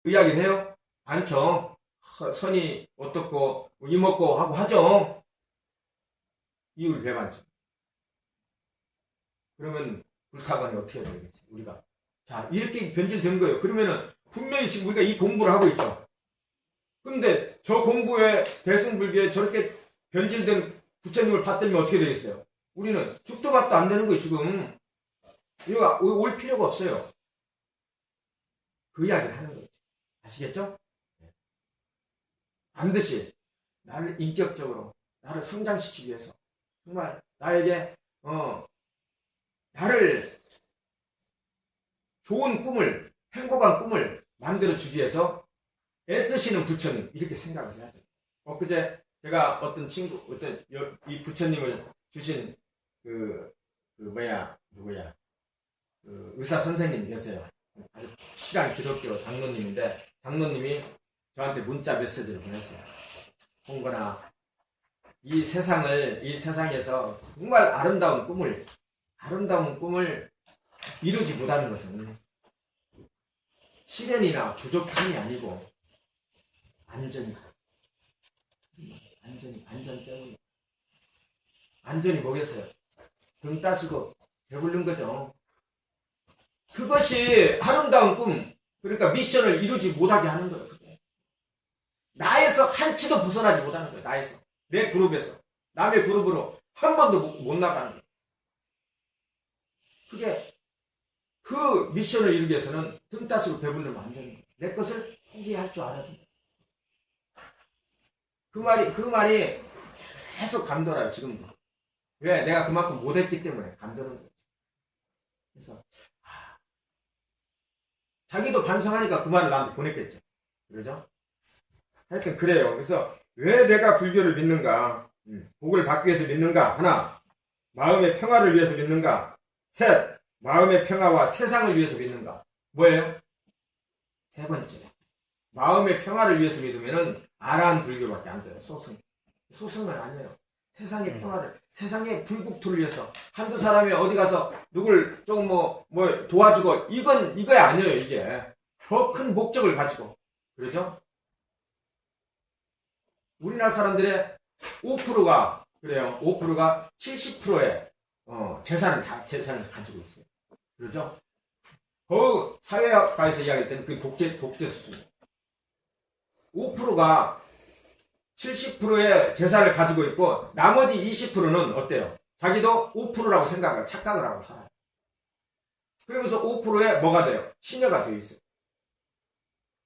그 이야기를 해요? 않죠. 선이 어떻고 이먹고 하고 하죠. 이유를 배반죠. 그러면 불타거니 어떻게 되겠어요? 우리가. 자, 이렇게 변질된 거예요. 그러면은 분명히 지금 우리가 이 공부를 하고 있죠. 그런데 저 공부에 대승불교에 저렇게 변질된 부처님을 받들면 어떻게 되겠어요? 우리는 죽도 밥도 안 되는 거예요, 지금. 이거 올 필요가 없어요. 그 이야기를 하는 거죠. 아시겠죠? 반드시 나를 인격적으로 나를 성장시키기 위해서 정말 나에게 나를 좋은 꿈을 행복한 꿈을 만들어 주기 위해서 애쓰시는 부처님 이렇게 생각을 해야 돼요. 엊그제 제가 어떤 이 부처님을 주신 누구야 의사 선생님이었어요. 아주 실한 기독교 장로님인데 장로님이 저한테 문자 메시지를 보냈어요. 홍거나 이 세상에서 정말 아름다운 꿈을 이루지 못하는 것은 시련이나 부족함이 아니고 안전 때문에. 안전이 뭐겠어요? 등 따시고 배부른 거죠. 그것이 아름다운 꿈, 그러니까 미션을 이루지 못하게 하는 거예요. 그게. 나에서 한치도 벗어나지 못하는 거예요. 나에서. 내 그룹에서. 남의 그룹으로 한 번도 못 나가는 거예요. 그게 그 미션을 이루기 위해서는 등 따시고 배부르면 안 되는 거예요. 내 것을 포기할 줄 알아야 돼요. 그 말이 계속 감돌아요, 지금도. 왜? 내가 그만큼 못했기 때문에 감도는 거지. 그래서, 자기도 반성하니까 그 말을 나한테 보냈겠죠. 그러죠? 하여튼 그래요. 그래서, 왜 내가 불교를 믿는가? 복을 받기 위해서 믿는가? 하나, 마음의 평화를 위해서 믿는가? 셋, 마음의 평화와 세상을 위해서 믿는가? 뭐예요? 세 번째, 마음의 평화를 위해서 믿으면은 아라한 불교밖에 안 돼요. 소승은 아니에요. 세상의 평화를, 세상의 불국토를 위해서 한두 사람이 어디 가서 누굴 조금 뭐 도와주고 이거야 아니에요. 이게 더 큰 목적을 가지고. 그러죠? 우리나라 사람들의 5%가 그래요. 5%가 70%의 재산을 가지고 있어요. 그러죠? 그 사회학과에서 이야기할 때는 그 독재 수준이에요. 5%가 70%의 재산을 가지고 있고 나머지 20%는 어때요? 자기도 5%라고 착각을 하고 살아요. 그러면서 5%에 뭐가 돼요? 신여가 되어 있어요.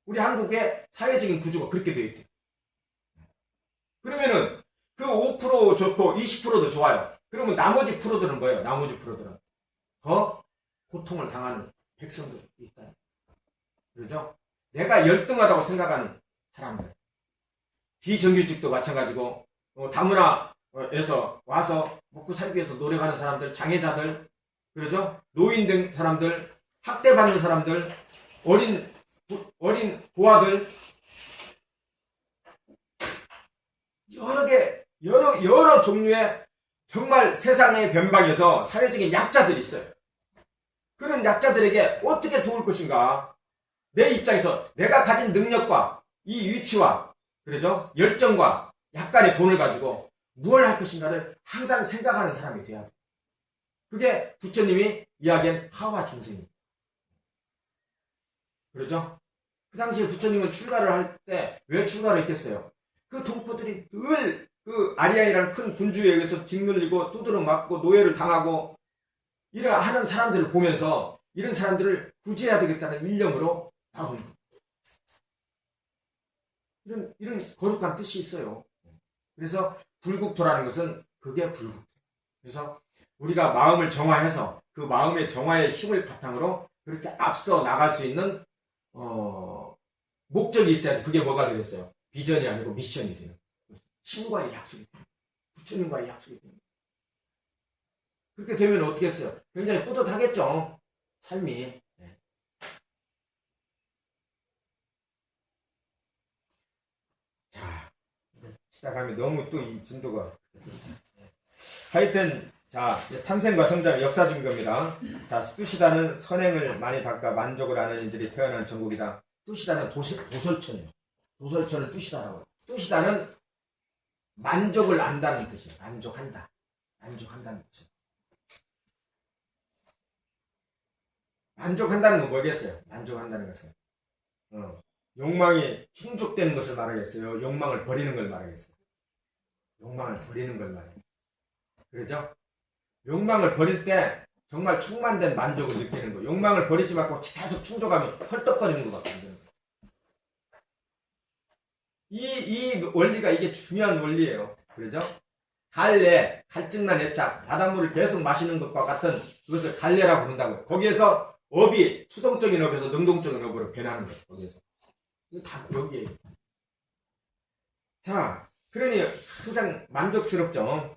우리 한국의 사회적인 구조가 그렇게 되어 있대요. 그러면은 그 5% 좋고 20%도 좋아요. 그러면 나머지 프로들은 뭐예요? 나머지 프로들은 더 고통을 당하는 백성들이 있다. 그러죠? 내가 열등하다고 생각하는 사람들. 비정규직도 마찬가지고 다문화에서 와서 먹고 살기 위해서 노력하는 사람들, 장애자들, 그러죠? 노인 등 사람들, 학대받는 사람들, 어린 고아들, 여러 종류의 정말 세상의 변방에서 사회적인 약자들이 있어요. 그런 약자들에게 어떻게 도울 것인가? 내 입장에서 내가 가진 능력과 이 위치와 그러죠? 열정과 약간의 돈을 가지고 무엇을 할 것인가를 항상 생각하는 사람이 돼야 돼. 그게 부처님이 이야기한 하와 중생입니다. 그러죠? 그 당시에 부처님은 출가를 할 때 왜 출가를 했겠어요? 그 동포들이 늘 그 아리아이라는 큰 군주에 의해서 짓눌리고 두드러 맞고 노예를 당하고 이런 하는 사람들을 보면서 이런 사람들을 구제해야 되겠다는 일념으로 나온 겁니다. 이런 거룩한 뜻이 있어요. 그래서 불국토라는 것은 그게 불국토. 그래서 우리가 마음을 정화해서 그 마음의 정화의 힘을 바탕으로 그렇게 앞서 나갈 수 있는 목적이 있어야지 그게 뭐가 되겠어요? 비전이 아니고 미션이 돼요. 신과의 약속이 돼요. 부처님과의 약속이 돼요. 그렇게 되면 어떻게 했어요? 굉장히 뿌듯하겠죠. 삶이. 네. 자, 시작하면 너무 또 이 진도가. 하여튼, 자, 탄생과 성장 역사적인 겁니다. 자, 수시다는 선행을 많이 닦아 만족을 하는 이들이 태어난 전국이다. 뚜시다는 도설천이에요. 도설천을 뚜시다라고. 뚜시다는 만족을 안다는 뜻이에요. 만족한다. 만족한다는 뜻이에요. 만족한다는 건 뭐겠어요? 만족한다는 것은 욕망이 충족되는 것을 말하겠어요? 욕망을 버리는 걸 말하겠어요? 욕망을 버리는 걸 말해요. 그렇죠? 욕망을 버릴 때 정말 충만된 만족을 느끼는 거예요. 욕망을 버리지 말고 계속 충족하면 헐떡거리는 것밖에 안 되는 거예요. 이 원리가 이게 중요한 원리예요. 그렇죠? 갈래, 갈증난 애착, 바닷물을 계속 마시는 것과 같은 그것을 갈래라고 부른다고요. 거기에서 업이 수동적인 업에서 능동적인 업으로 변하는 거예요. 거기에서. 이거 다 여기에요. 자, 그러니 항상 만족스럽죠.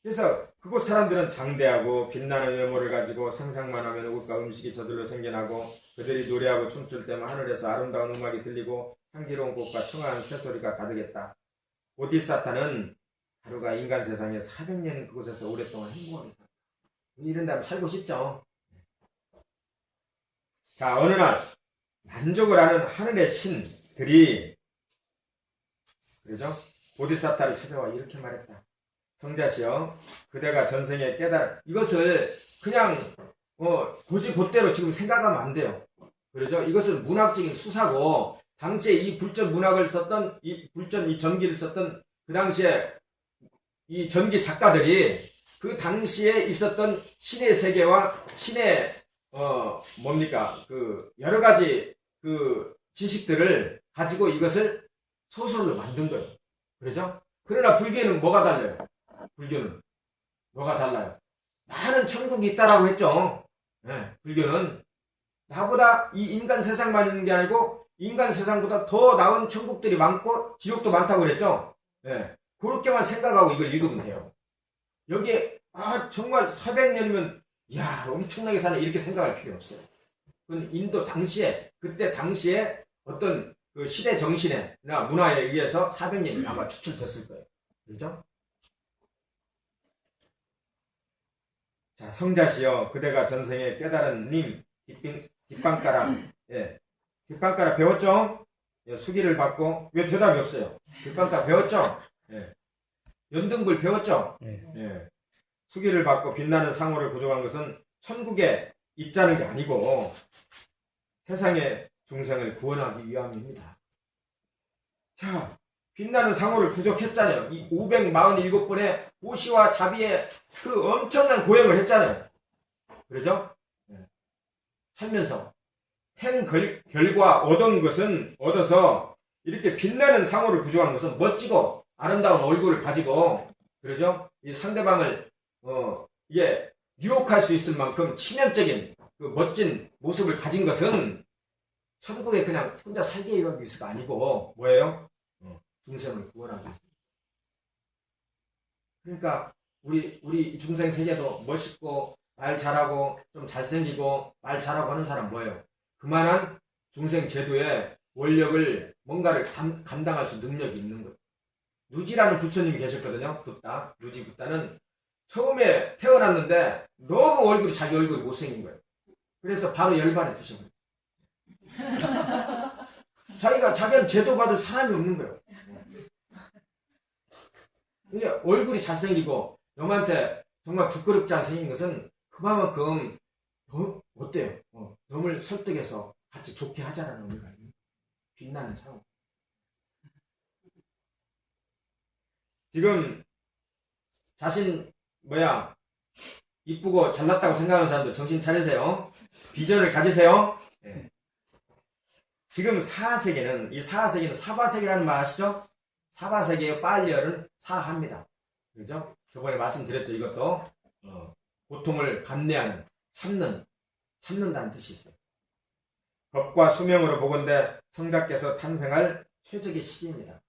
그래서 그곳 사람들은 장대하고 빛나는 외모를 가지고 상상만 하면 옷과 음식이 저절로 생겨나고 그들이 노래하고 춤출 때만 하늘에서 아름다운 음악이 들리고 향기로운 꽃과 청아한 새소리가 가득했다. 보디사타는 하루가 인간 세상에 400년 그곳에서 오랫동안 행복하게 살았다. 이런 다면 살고 싶죠. 자, 어느 날 만족을 하는 하늘의 신들이 그러죠? 보디사타를 찾아와 이렇게 말했다. 성자시여, 그대가 전생에 이것을 그냥 고지곧대로 지금 생각하면 안 돼요. 그러죠? 이것은 문학적인 수사고 당시에 이 불전 문학을 썼던 이 전기를 썼던 그 당시에 이 전기 작가들이 그 당시에 있었던 신의 세계와 신의 그 여러 가지 그 지식들을 가지고 이것을 소설로 만든 거예요. 그러죠? 그러나 불교는 뭐가 달라요? 불교는 뭐가 달라요? 많은 천국이 있다라고 했죠. 네, 불교는 나보다 이 인간 세상만 있는 게 아니고 인간 세상보다 더 나은 천국들이 많고 지옥도 많다고 그랬죠. 네, 그렇게만 생각하고 이걸 읽으면 돼요. 여기에 정말 400년이면 이야 엄청나게 사네 이렇게 생각할 필요 없어요. 그건 인도 당시에 그때 당시에 어떤 그 시대 정신에나 문화에 의해서 400년이 아마 추출됐을 거예요. 그렇죠? 자, 성자시여, 그대가 전생에 깨달은 님, 뒷방가라, 뒷방가라 배웠죠? 예, 수기를 받고, 왜 대답이 없어요? 뒷방가라 배웠죠? 예. 연등불 배웠죠? 예. 수기를 받고 빛나는 상호를 부족한 것은 천국에 있자는 게 아니고, 세상의 중생을 구원하기 위함입니다. 자, 빛나는 상호를 부족했잖아요. 이 547번의 오시와 자비의 그 엄청난 고행을 했잖아요. 그러죠? 살면서 결과 얻어서 이렇게 빛나는 상호를 부족한 것은 멋지고 아름다운 얼굴을 가지고 그러죠? 이 상대방을 이게 유혹할 수 있을 만큼 치명적인 그 멋진 모습을 가진 것은 천국에 그냥 혼자 살게 위한 것이 아니고 뭐예요? 중생을 구원하기 위해서. 그러니까 우리 중생 세계도 멋있고 말 잘하고 좀 잘생기고 말 잘하고 하는 사람 뭐예요? 그만한 중생 제도의 원력을 뭔가를 감당할 수 능력이 있는 거예요. 누지라는 부처님이 계셨거든요. 누지 붓다는 처음에 태어났는데 너무 자기 얼굴이 못생긴 거예요. 그래서 바로 열반에 드셔버려요. 자기는 제도 받을 사람이 없는 거예요. 이게 얼굴이 잘생기고 너한테 정말 부끄럽지 않게 생긴 것은 그만큼 어때요? 너를 설득해서 같이 좋게 하자라는 의미가 있는 빛나는 상황. 지금 자신 이쁘고 잘났다고 생각하는 사람들 정신 차리세요. 비전을 가지세요. 네. 지금 사하세계는 사바세계라는 말 아시죠? 사바세계의 빨리어는 사합니다. 그죠? 저번에 말씀드렸죠. 이것도 고통을 감내하는 참는다는 뜻이 있어요. 법과 수명으로 보건대 성자께서 탄생할 최적의 시기입니다.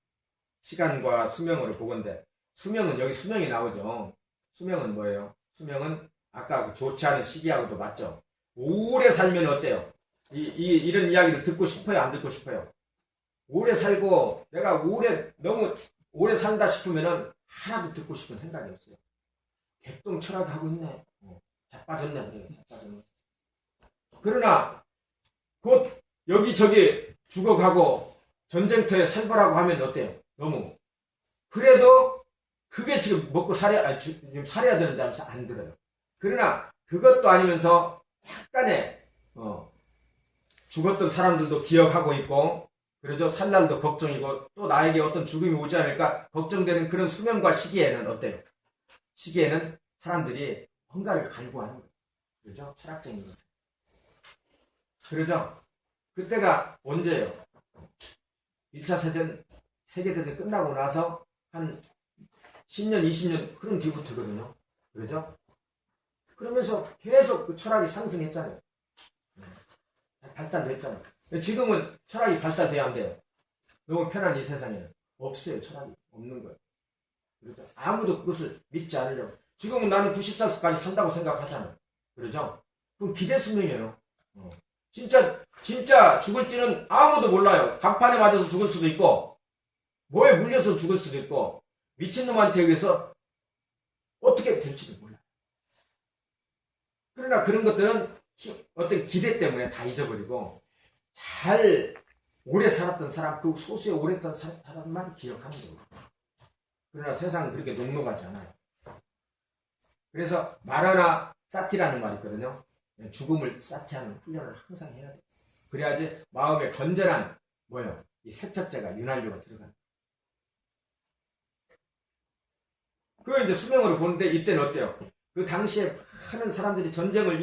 시간과 수명으로 보건대 수명은 여기 수명이 나오죠. 수명은 뭐예요? 수명은 아까 그 좋지 않은 시기하고도 맞죠. 오래 살면 어때요? 이런 이야기를 듣고 싶어요? 안 듣고 싶어요? 오래 살고 내가 너무 오래 산다 싶으면은 하나도 듣고 싶은 생각이 없어요. 개똥 철학하고 있네. 자빠졌네. 그러나 곧 여기저기 죽어가고 전쟁터에 살벌하고 하면 어때요? 너무. 그래도 그게 지금 먹고 지금 살아야 되는데 하면서 안 들어요. 그러나 그것도 아니면서 약간의 죽었던 사람들도 기억하고 있고, 그러죠? 살 날도 걱정이고, 또 나에게 어떤 죽음이 오지 않을까 걱정되는 그런 수명과 시기에는 어때요? 시기에는 사람들이 뭔가를 갈구하는 거예요. 그러죠? 철학적인 것. 그러죠? 그때가 언제예요? 1차 세계대전 끝나고 나서 한 10년, 20년 흐른 뒤부터거든요. 그러죠? 그러면서 계속 그 철학이 상승했잖아요. 발달됐잖아요. 지금은 철학이 발달돼야 안 돼요. 너무 편한 이 세상에는 없어요. 철학이 없는 거예요. 그렇죠? 아무도 그것을 믿지 않으려고. 지금은 나는 90살까지 산다고 생각하잖아요. 그러죠? 그럼 기대수명이에요. 진짜 죽을지는 아무도 몰라요. 간판에 맞아서 죽을 수도 있고, 뭐에 물려서 죽을 수도 있고, 미친놈한테 의해서 어떻게 될지도 몰라요. 그러나 그런 것들은 어떤 기대 때문에 다 잊어버리고, 잘 오래 살았던 사람, 그 소수의 오래 했던 사람만 기억하는 거예요. 그러나 세상은 그렇게 녹록하지 않아요. 그래서 마라나 사티라는 말이 있거든요. 죽음을 사티하는 훈련을 항상 해야 돼요. 그래야지 마음에 건전한 이 세척제가 윤활유가 들어가는. 그걸 이제 수명으로 보는데 이때는 어때요? 그 당시에 많은 사람들이 전쟁을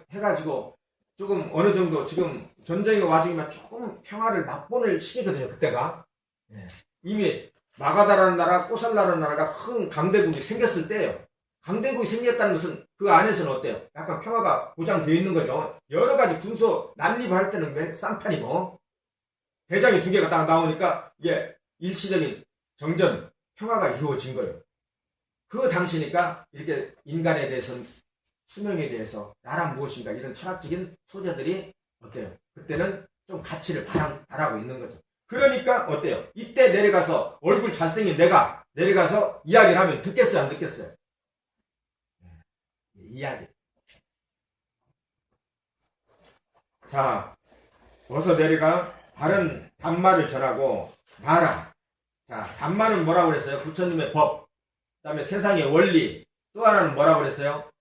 해가지고 조금 어느 정도 지금 전쟁의 와중이면 조금 평화를 맛보는 시기거든요. 그때가 이미 마가다라는 나라, 꼬살라라는 나라가 큰 강대국이 생겼을 때예요. 강대국이 생겼다는 것은 그 안에서는 어때요? 약간 평화가 보장되어 있는 거죠. 여러 가지 군소 난립할 때는 왜 쌍판이고 대장이 두 개가 딱 나오니까 이게 일시적인 정전, 평화가 이루어진 거예요. 그 당시니까 이렇게 인간에 대해서는 수명에 대해서 나란 무엇인가 이런 철학적인 소재들이 어때요? 그때는 좀 가치를 바라고 있는 거죠. 그러니까 어때요? 이때 내려가서 얼굴 잘생긴 내가 내려가서 이야기를 하면 듣겠어요? 안 듣겠어요? 이야기. 자, 어서 내려가 바른 단말을 전하고 말아. 자, 단말은 뭐라고 그랬어요? 부처님의 법. 그 다음에 세상의 원리. 또 하나는 뭐라고 그랬어요?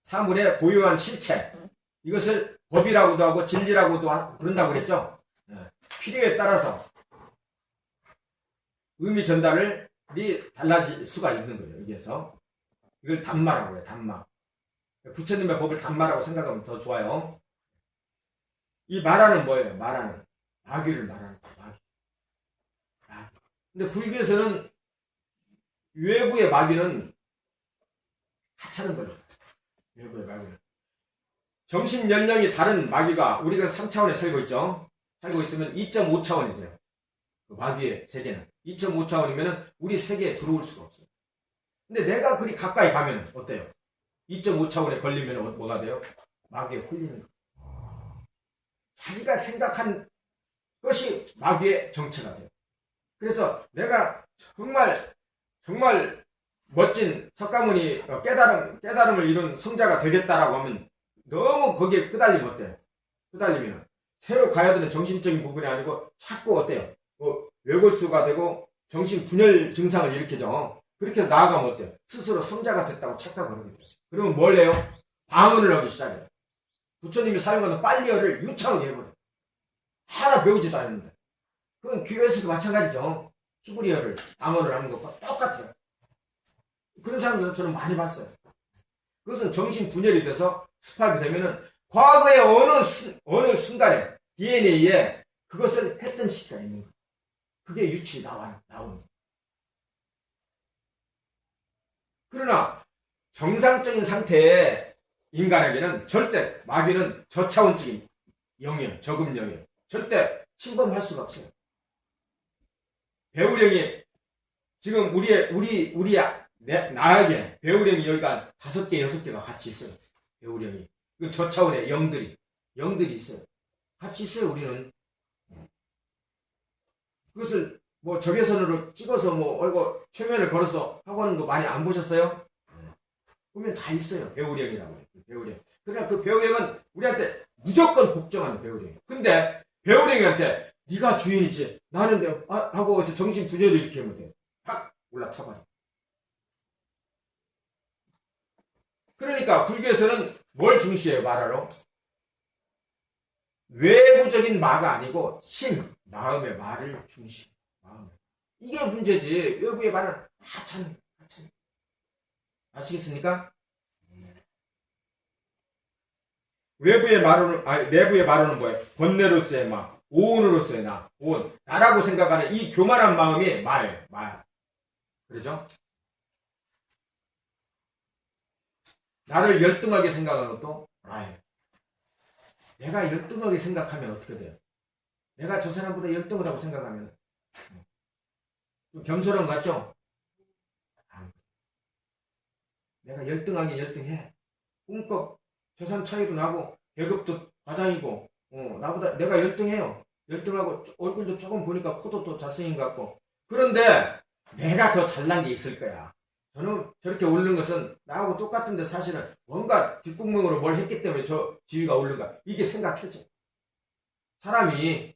사물의 고유한 실체. 이것을 법이라고도 하고 진리라고도 그런다고 그랬죠? 필요에 따라서 의미 전달이 달라질 수가 있는 거예요. 여기에서. 이걸 단마라고 해요. 단마. 부처님의 법을 단마라고 생각하면 더 좋아요. 이 마라는 뭐예요? 마라는 마귀를 말하는 거예요. 마귀. 근데 불교에서는 외부의 마귀는 하찮은 거죠. 외부의 마귀는. 정신 연령이 다른 마귀가 우리가 3차원에 살고 있죠. 살고 있으면 2.5차원이 돼요. 그 마귀의 세계는. 2.5차원이면 우리 세계에 들어올 수가 없어요. 근데 내가 그리 가까이 가면 어때요? 2.5차원에 걸리면 뭐가 돼요? 마귀에 홀리는 거예요. 자기가 생각한 것이 마귀의 정체가 돼요. 그래서 내가 정말 멋진 석가모니 깨달음을 이룬 성자가 되겠다라고 하면 너무 거기에 끄달리면 어때요? 끄달리면 새로 가야 되는 정신적인 부분이 아니고 자꾸 어때요? 외골수가 되고 정신분열 증상을 일으키죠. 그렇게 해서 나아가면 어때요? 스스로 성자가 됐다고 착각을 하게 돼요. 그러면 뭘 해요? 방언을 하기 시작해요. 부처님이 사용하는 빨리어를 유창하게 해버려요. 하나 배우지도 않았는데. 그건 교회에서도 마찬가지죠. 히브리어를 방언을 하는 것과 똑같아요. 그런 사람들 저는 많이 봤어요. 그것은 정신분열이 돼서 습합이 되면은 과거의 어느 순간에 DNA에 그것을 했던 시기가 있는 거예요. 그게 유출이 나오는 거예요. 그러나 정상적인 상태의 인간에게는 절대 마귀는 저차원적인 영이에요. 저급령이에요. 절대 침범할 수가 없어요. 배우령이 지금 나에게 배우령이 여기가 5개, 6개가 같이 있어요. 배우령이. 그 저차원의 영들이 있어요. 같이 있어요, 우리는. 그것을 적외선으로 찍어서 얼굴 최면을 걸어서 하고 하는 거 많이 안 보셨어요? 보면 다 있어요. 배우령이라고 해요. 배우령. 그러나 그 배우령은 우리한테 무조건 복종하는 배우랭이. 근데 배우랭이한테 네가 주인이지 나는 하고 해서 정신 분열을 일으키면 돼. 확 올라타버려. 그러니까 불교에서는 뭘 중시해요? 말하러? 외부적인 마가 아니고 심, 마음의 말을 중시해요. 마음을. 이게 문제지. 외부의 말은 하찮은. 아시겠습니까? 외부의 말로는, 아니, 내부의 말로는 뭐예요? 번뇌로서의 마, 오온으로서의 나, 오온. 나라고 생각하는 이 교만한 마음이 마예요, 마. 그러죠? 나를 열등하게 생각하는 것도 마예요. 내가 열등하게 생각하면 어떻게 돼요? 내가 저 사람보다 열등하다고 생각하면 좀 겸손한 것 같죠? 내가 열등하게 열등해. 꿈껏 저 사람 차이도 나고 계급도 과장이고 나보다 내가 열등해요. 열등하고 얼굴도 조금 보니까 코도 또 잘생긴 것 같고. 그런데 내가 더 잘난 게 있을 거야. 저는 저렇게 오르는 것은 나하고 똑같은데 사실은 뭔가 뒷구멍으로 뭘 했기 때문에 저 지위가 오른가. 이게 생각해져. 사람이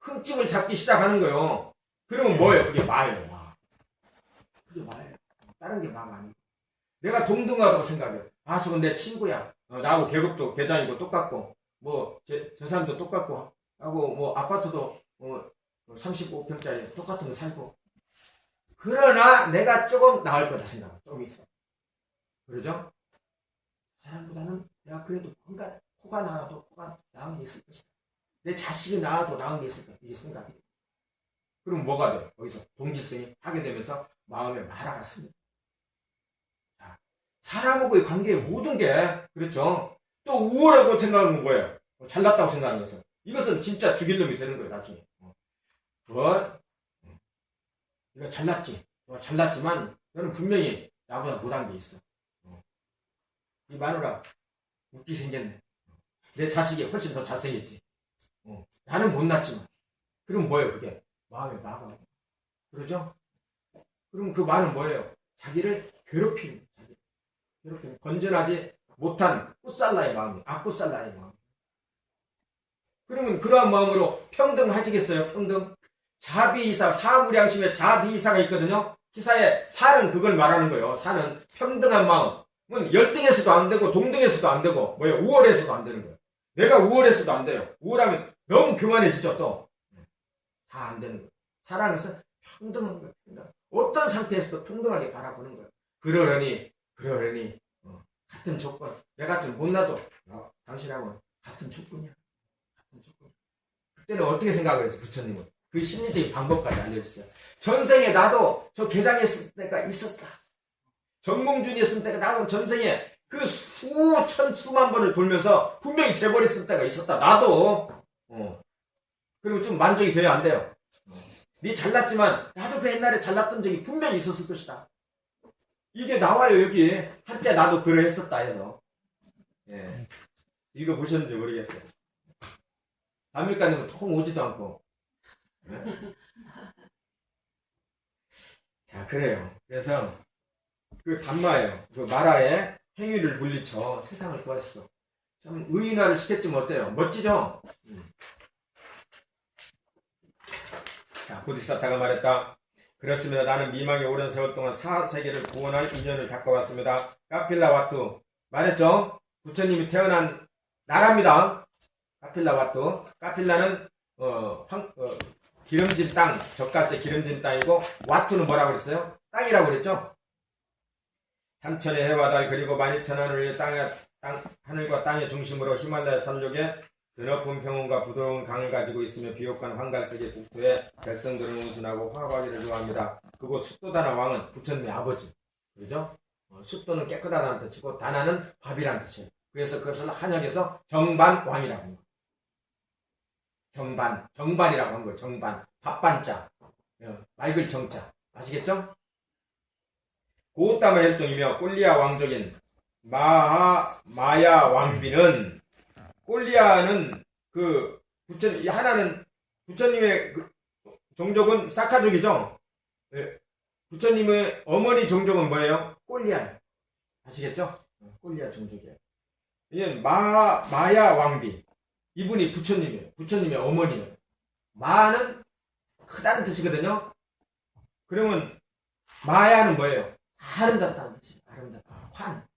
흠집을 잡기 시작하는 거예요. 그러면 뭐예요? 그게 마예요. 마. 그게 마예요. 다른 게 마가 아니고. 내가 동등하다고 생각해요. 아, 저건 내 친구야. 나하고 계급도 계장이고 똑같고, 저 사람도 똑같고, 하고, 아파트도, 35평짜리 똑같은 거 살고. 그러나 내가 조금 나을 거다 생각해. 좀 있어. 그러죠? 사람보다는 내가 그래도 뭔가 코가 나와도 코가 나은 게 있을 것이다. 내 자식이 나와도 나은 게 있을 거야. 이게 생각이. 그럼 뭐가 돼요? 거기서 동질성이 하게 되면서 마음에 말아가 씁니다. 사람하고의 관계의 모든 게, 그렇죠? 또 우월하고 생각하는 거예요. 잘났다고 생각하는 것은. 이것은 진짜 죽일 놈이 되는 거예요, 나중에. 네가 잘났지. 잘났지만, 너는 분명히 나보다 못한 게 있어. 이 마누라, 웃기 생겼네. 내 자식이 훨씬 더 잘생겼지. 나는 못났지만. 그럼 뭐예요, 그게? 마음에 마가. 그러죠? 그럼 그 말은 뭐예요? 자기를 괴롭히는 거예요. 이렇게 건전하지 못한 풋살라의 마음이, 악풋살라의 마음. 그러면 그러한 마음으로 평등하지겠어요? 평등. 자비이사, 사무량심에 자비이사가 있거든요. 기사에 살은 그걸 말하는 거예요. 살은 평등한 마음. 열등해서도 안 되고 동등해서도 안 되고 우월해서도 안 되는 거예요. 내가 우월해서도 안 돼요. 우월하면 너무 교만해지죠 또. 다 안 되는 거예요. 사랑은 평등한 거예요. 평등. 어떤 상태에서도 평등하게 바라보는 거예요. 그러려니 같은 조건. 내가 좀 못나도 당신하고는 같은 조건이야. 같은 조건. 그때는 어떻게 생각을 했어요? 부처님은 그 심리적인 방법까지 알려주셨어요. 전생에 나도 저 개장했을 때가 있었다. 정몽준이었을 때가 나도 전생에 그 수천 수만 번을 돌면서 분명히 재벌했을 때가 있었다. 나도. 그리고 좀 만족이 돼야 안 돼요. 네 잘났지만 나도 그 옛날에 잘났던 적이 분명히 있었을 것이다. 이게 나와요, 여기. 한때 나도 그러했었다 해서. 예. 이거 보셨는지 모르겠어요. 담임가님은 통 오지도 않고. 예? 자, 그래요. 그래서, 그 담마예요. 그 마라의 행위를 물리쳐 세상을 구하셨어. 참, 의인화를 시켰지면 어때요? 멋지죠? 자, 보디사타가 말했다. 그렇습니다. 나는 미망의 오랜 세월 동안 사세계를 구원할 인연을 닦아왔습니다. 카필라 와투. 말했죠? 부처님이 태어난 나라입니다. 카필라 와투. 카필라는, 기름진 땅, 젓갈새 기름진 땅이고, 와투는 뭐라고 그랬어요? 땅이라고 그랬죠? 삼천의 해와 달, 그리고 12,000하늘의 하늘과 땅의 중심으로 히말라야 산麓에 드높은 평원과 부드러운 강을 가지고 있으며 비옥한 황갈색의 국토에 백성들은 온순하고 화합하기를 좋아합니다. 그곳 숫도다나 왕은 부처님의 아버지. 그죠? 숫도는 깨끗하다는 뜻이고 다나는 밥이라는 뜻이에요. 그래서 그것을 한약에서 정반왕이라고 합니다. 정반이라고 한 거예요. 정반. 밥반자. 맑을 정자. 아시겠죠? 고우따마 혈통이며 꼴리아 왕족인 마야 왕비는 꼴리아는 하나는 부처님의 종족은 사카족이죠. 부처님의 어머니 종족은 뭐예요? 꼴리아예요. 아시겠죠? 꼴리아 종족이에요. 이게 마야 왕비. 이분이 부처님이에요. 부처님의 어머니예요. 마는 크다는 뜻이거든요. 그러면 마야는 뭐예요? 아름답다는 뜻이에요. 아름답다. 환.